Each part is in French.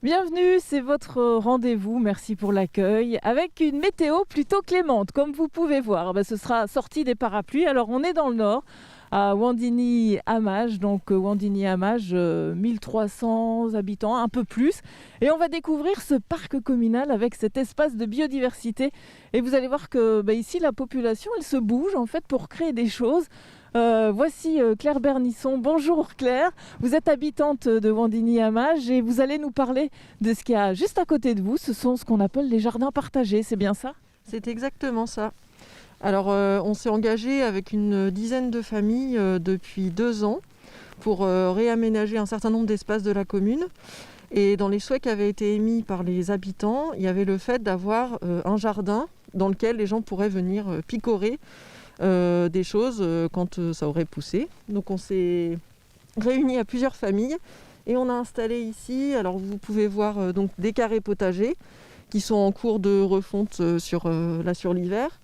Bienvenue, c'est votre rendez-vous, merci pour l'accueil, avec une météo plutôt clémente, comme vous pouvez voir. Ce sera sorti des parapluies, alors on est dans le nord, à Wandigny-Hamage, donc Wandigny-Hamage, 1300 habitants, un peu plus, et on va découvrir ce parc communal avec cet espace de biodiversité, et vous allez voir que ici la population, elle se bouge en fait pour créer des choses. Voici Claire Bernisson. Bonjour Claire, vous êtes habitante de Wandigny-Hamage et vous allez nous parler de ce qu'il y a juste à côté de vous. Ce sont ce qu'on appelle les jardins partagés, c'est bien ça? C'est exactement ça. Alors on s'est engagé avec une dizaine de familles depuis 2 ans pour réaménager un certain nombre d'espaces de la commune. Et dans les souhaits qui avaient été émis par les habitants, il y avait le fait d'avoir un jardin dans lequel les gens pourraient venir picorer des choses quand ça aurait poussé. Donc on s'est réunis à plusieurs familles et on a installé ici, alors vous pouvez voir donc des carrés potagers qui sont en cours de refonte sur l'hiver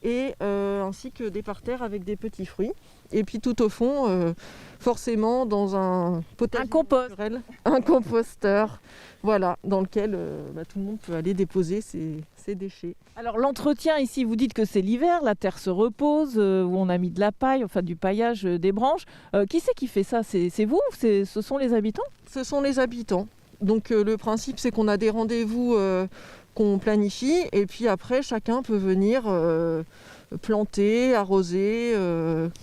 et ainsi que des parterres avec des petits fruits. Et puis tout au fond, forcément dans un potager naturel, un composteur, voilà, dans lequel tout le monde peut aller déposer ses déchets. Alors l'entretien ici, vous dites que c'est l'hiver, la terre se repose, où on a mis de la paille, enfin du paillage, des branches. Qui c'est qui fait ça? C'est vous? Ce sont les habitants? Ce sont les habitants. Donc le principe c'est qu'on a des rendez-vous qu'on planifie et puis après chacun peut venir planter, arroser,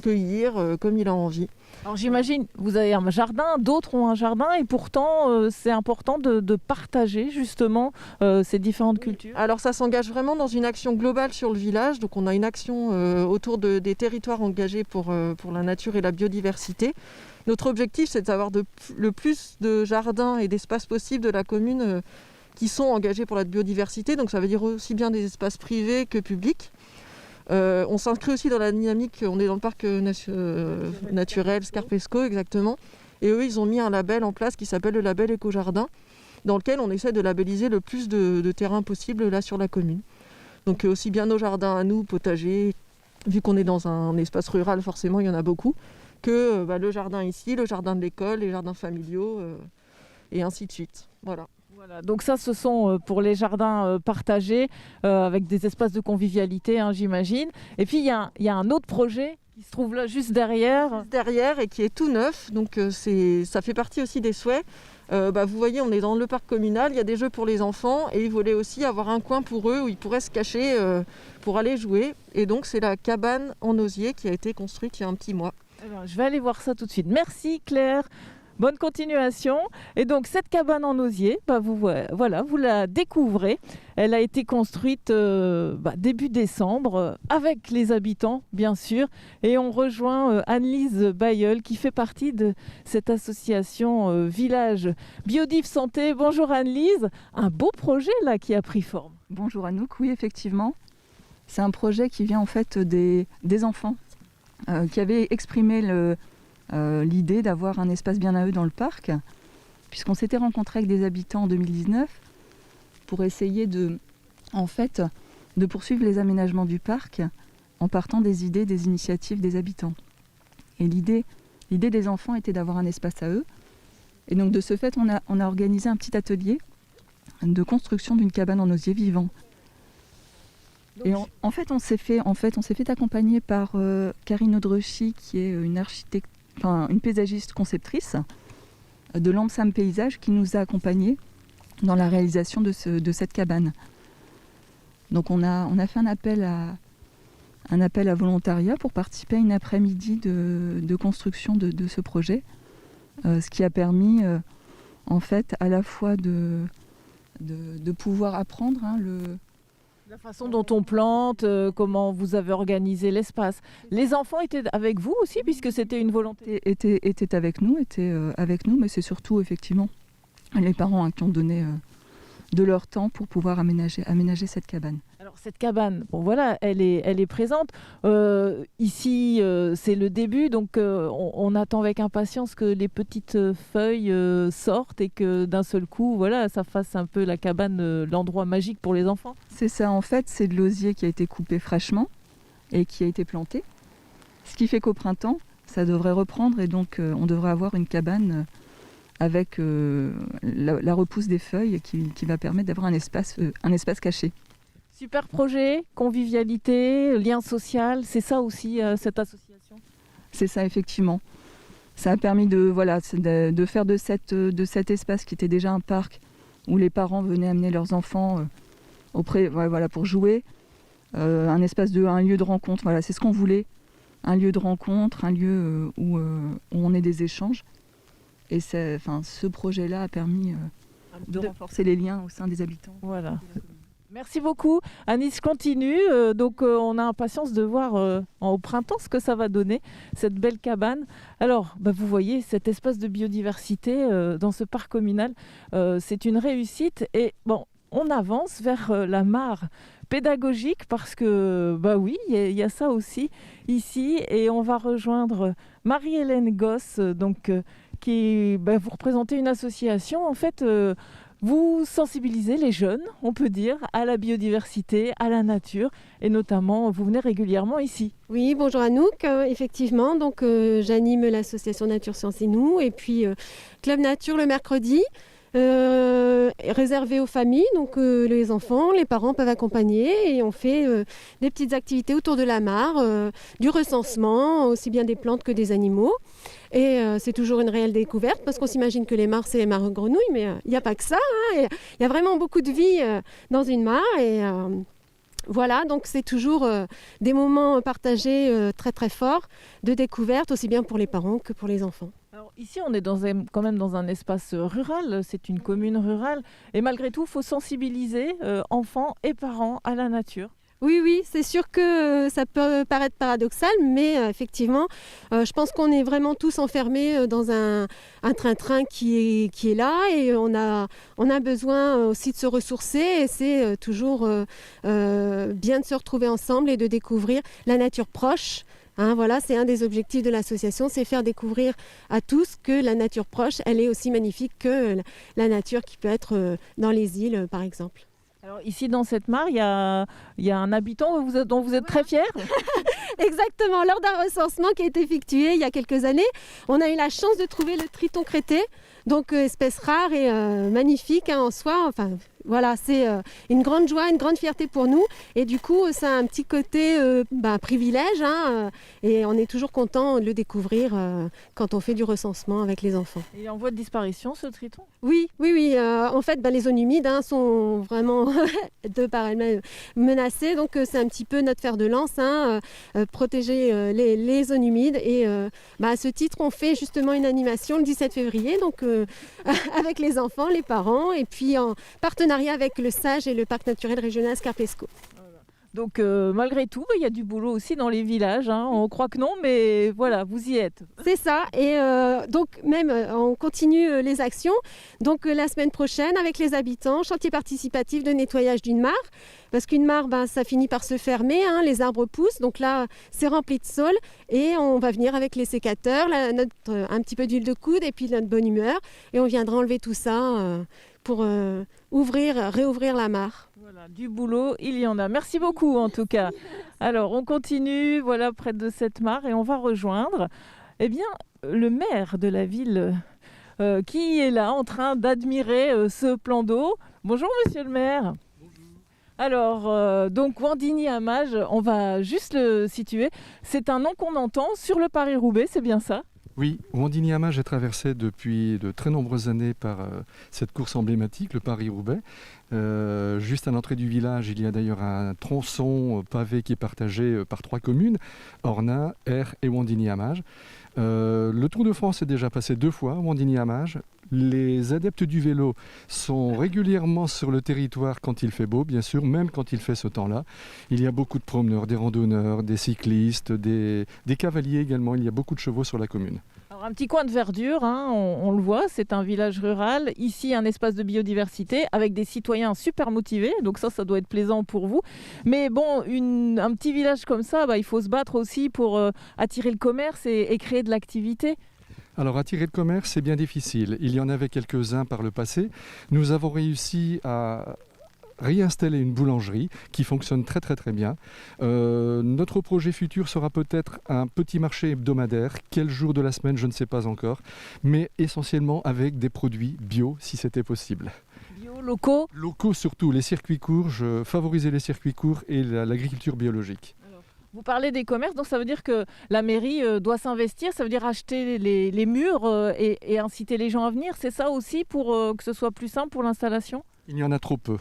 cueillir comme il a envie. Alors j'imagine, vous avez un jardin, d'autres ont un jardin et pourtant c'est important de partager justement ces différentes cultures. Alors ça s'engage vraiment dans une action globale sur le village. Donc on a une action autour des territoires engagés pour la nature et la biodiversité. Notre objectif c'est d'avoir le plus de jardins et d'espaces possibles de la commune qui sont engagés pour la biodiversité. Donc ça veut dire aussi bien des espaces privés que publics. On s'inscrit aussi dans la dynamique, on est dans le parc naturel Scarpesco exactement, et eux ils ont mis un label en place qui s'appelle le label Éco-Jardin, dans lequel on essaie de labelliser le plus de terrain possible là sur la commune. Donc aussi bien nos jardins à nous, potagers, vu qu'on est dans un espace rural forcément il y en a beaucoup, que le jardin ici, le jardin de l'école, les jardins familiaux et ainsi de suite. Voilà. Voilà, donc ça, ce sont pour les jardins partagés avec des espaces de convivialité, j'imagine. Et puis, il y a un autre projet qui se trouve là, juste derrière. Juste derrière et qui est tout neuf. Donc, ça fait partie aussi des souhaits. Vous voyez, on est dans le parc communal, il y a des jeux pour les enfants et ils voulaient aussi avoir un coin pour eux où ils pourraient se cacher pour aller jouer. Et donc, c'est la cabane en osier qui a été construite il y a un petit mois. Alors, je vais aller voir ça tout de suite. Merci Claire. Bonne continuation. Et donc cette cabane en osier, vous la découvrez. Elle a été construite début décembre avec les habitants, bien sûr. Et on rejoint Anne-Lise Bailleul qui fait partie de cette association Village Biodiv Santé. Bonjour Anne-Lise. Un beau projet là qui a pris forme. Bonjour Anouk, oui effectivement. C'est un projet qui vient en fait des enfants qui avaient exprimé l'idée d'avoir un espace bien à eux dans le parc, puisqu'on s'était rencontré avec des habitants en 2019 pour essayer de poursuivre les aménagements du parc en partant des idées, des initiatives des habitants. Et l'idée des enfants était d'avoir un espace à eux. Et donc de ce fait, on a organisé un petit atelier de construction d'une cabane en osier vivant. Et on s'est fait accompagner par Karine Audrechy, qui est une paysagiste conceptrice de l'Amsam Paysage, qui nous a accompagnés dans la réalisation de cette cabane. Donc on a fait un appel à volontariat pour participer à une après-midi de construction de ce projet, ce qui a permis à la fois de pouvoir apprendre la façon dont on plante, comment vous avez organisé l'espace. Les enfants étaient avec vous aussi, puisque c'était une volonté. Étaient avec nous, mais c'est surtout effectivement les parents qui ont donné de leur temps pour pouvoir aménager cette cabane. Alors cette cabane, elle est présente. Ici, c'est le début, donc on attend avec impatience que les petites feuilles sortent et que d'un seul coup, ça fasse un peu la cabane, l'endroit magique pour les enfants. C'est ça, en fait, c'est de l'osier qui a été coupé fraîchement et qui a été planté. Ce qui fait qu'au printemps, ça devrait reprendre et donc on devrait avoir une cabane avec la repousse des feuilles qui va permettre d'avoir un espace caché. Super projet, convivialité, lien social, c'est ça aussi cette association? C'est ça, effectivement. Ça a permis de faire de cet espace qui était déjà un parc où les parents venaient amener leurs enfants pour jouer, un lieu de rencontre. Voilà, c'est ce qu'on voulait, un lieu de rencontre, un lieu où on ait des échanges. Et ce projet-là a permis de renforcer les liens au sein des habitants. Voilà. Merci beaucoup. Anis, continue. On a impatience de voir au printemps ce que ça va donner, cette belle cabane. Alors, vous voyez, cet espace de biodiversité dans ce parc communal, c'est une réussite. Et bon, on avance vers la mare pédagogique parce que, oui, il y a ça aussi ici. Et on va rejoindre Marie-Hélène Gosse, qui vous représentez une association, en fait. Vous sensibilisez les jeunes, on peut dire, à la biodiversité, à la nature, et notamment, vous venez régulièrement ici. Oui, bonjour Anouk. Effectivement, j'anime l'association Nature Science et Nous, et puis Club Nature le mercredi, réservé aux familles, les enfants, les parents peuvent accompagner, et on fait des petites activités autour de la mare, du recensement, aussi bien des plantes que des animaux. Et c'est toujours une réelle découverte parce qu'on s'imagine que les mares, c'est les mares grenouilles, mais il n'y a pas que ça. Il y a vraiment beaucoup de vie dans une mare. Et voilà, donc c'est toujours des moments partagés très très forts de découverte, aussi bien pour les parents que pour les enfants. Alors ici, on est quand même dans un espace rural, c'est une commune rurale. Et malgré tout, il faut sensibiliser enfants et parents à la nature. Oui, c'est sûr que ça peut paraître paradoxal, mais effectivement, je pense qu'on est vraiment tous enfermés dans un train-train qui est là, et on a besoin aussi de se ressourcer, et c'est toujours bien de se retrouver ensemble et de découvrir la nature proche. Voilà, c'est un des objectifs de l'association, c'est faire découvrir à tous que la nature proche, elle est aussi magnifique que la nature qui peut être dans les îles, par exemple. Alors ici, dans cette mare, il y a un habitant dont vous êtes très fier. Exactement. Lors d'un recensement qui a été effectué il y a quelques années, on a eu la chance de trouver le triton crété, espèce rare et magnifique en soi. Enfin, voilà, c'est une grande joie, une grande fierté pour nous. Et du coup, ça a un petit côté privilège. Et on est toujours content de le découvrir quand on fait du recensement avec les enfants. Et en voie de disparition, ce triton ? Oui. En fait, les zones humides sont vraiment de par elles-mêmes menacées. Donc, c'est un petit peu notre fer de lance, protéger les zones humides. Et à ce titre, on fait justement une animation le 17 février, avec les enfants, les parents, et puis en partenariat avec le SAGE et le Parc naturel régional Scarpesco. Donc malgré tout, il y a du boulot aussi dans les villages. On croit que non, mais voilà, vous y êtes. C'est ça. Et on continue les actions. La semaine prochaine, avec les habitants, chantier participatif de nettoyage d'une mare. Parce qu'une mare, ça finit par se fermer, les arbres poussent. Donc là, c'est rempli de sol. Et on va venir avec les sécateurs, un petit peu d'huile de coude et puis notre bonne humeur. Et on viendra enlever tout ça pour réouvrir la mare. Voilà, du boulot, il y en a. Merci beaucoup en tout cas. Alors on continue, près de cette mare, et on va rejoindre le maire de la ville qui est là en train d'admirer ce plan d'eau. Bonjour monsieur le maire. Alors, Wandigny-Hamage, on va juste le situer. C'est un nom qu'on entend sur le Paris-Roubaix, c'est bien ça ? Oui, Wandigny-Hamage est traversé depuis de très nombreuses années par cette course emblématique, le Paris-Roubaix. Juste à l'entrée du village, il y a d'ailleurs un tronçon pavé qui est partagé par 3 communes, Ornain, Aire et Wandigny-Hamage. Le Tour de France est déjà passé 2 fois, Wandigny-Hamage. Les adeptes du vélo sont régulièrement sur le territoire quand il fait beau, bien sûr, même quand il fait ce temps-là. Il y a beaucoup de promeneurs, des randonneurs, des cyclistes, des cavaliers également. Il y a beaucoup de chevaux sur la commune. Alors un petit coin de verdure, on le voit, c'est un village rural. Ici, un espace de biodiversité avec des citoyens super motivés. Donc ça doit être plaisant pour vous. Mais bon, un petit village comme ça, il faut se battre aussi pour attirer le commerce et créer de l'activité. Alors attirer le commerce, c'est bien difficile. Il y en avait quelques-uns par le passé. Nous avons réussi à réinstaller une boulangerie qui fonctionne très très très bien. Notre projet futur sera peut-être un petit marché hebdomadaire. Quel jour de la semaine, je ne sais pas encore, mais essentiellement avec des produits bio si c'était possible. Bio, locaux. Locaux surtout, les circuits courts, favoriser les circuits courts et l'agriculture biologique. Vous parlez des commerces, donc ça veut dire que la mairie doit s'investir, ça veut dire acheter les murs et inciter les gens à venir. C'est ça aussi pour que ce soit plus simple pour l'installation ? Il y en a trop peu.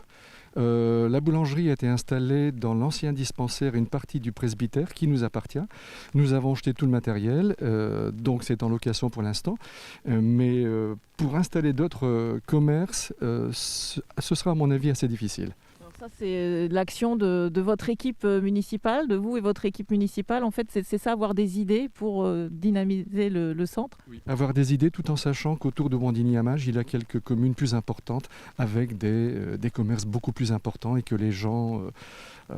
La boulangerie a été installée dans l'ancien dispensaire, une partie du presbytère qui nous appartient. Nous avons jeté tout le matériel, donc c'est en location pour l'instant. Mais pour installer d'autres commerces, ce sera à mon avis assez difficile. Alors ça, c'est l'action de votre équipe municipale, de vous et votre équipe municipale. En fait, c'est ça, avoir des idées pour dynamiser le centre. Oui. Avoir des idées tout en sachant qu'autour de Wandigny-Hamage, il y a quelques communes plus importantes avec des commerces beaucoup plus importants et que les gens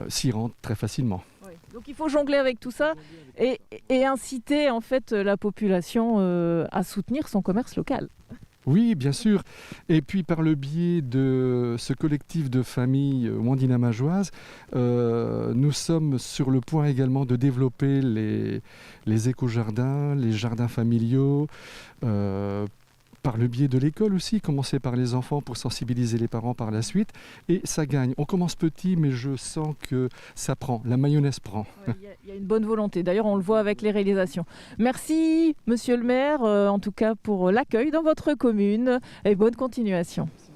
s'y rendent très facilement. Oui. Donc il faut jongler avec tout ça et inciter en fait la population à soutenir son commerce local. Oui, bien sûr. Et puis par le biais de ce collectif de familles wandigny-hamageoises, nous sommes sur le point également de développer les éco-jardins, les jardins familiaux, par le biais de l'école aussi, commencer par les enfants pour sensibiliser les parents par la suite. Et ça gagne. On commence petit, mais je sens que ça prend. La mayonnaise prend. Il y a une bonne volonté. D'ailleurs, on le voit avec les réalisations. Merci, monsieur le maire, en tout cas pour l'accueil dans votre commune et bonne continuation. Merci.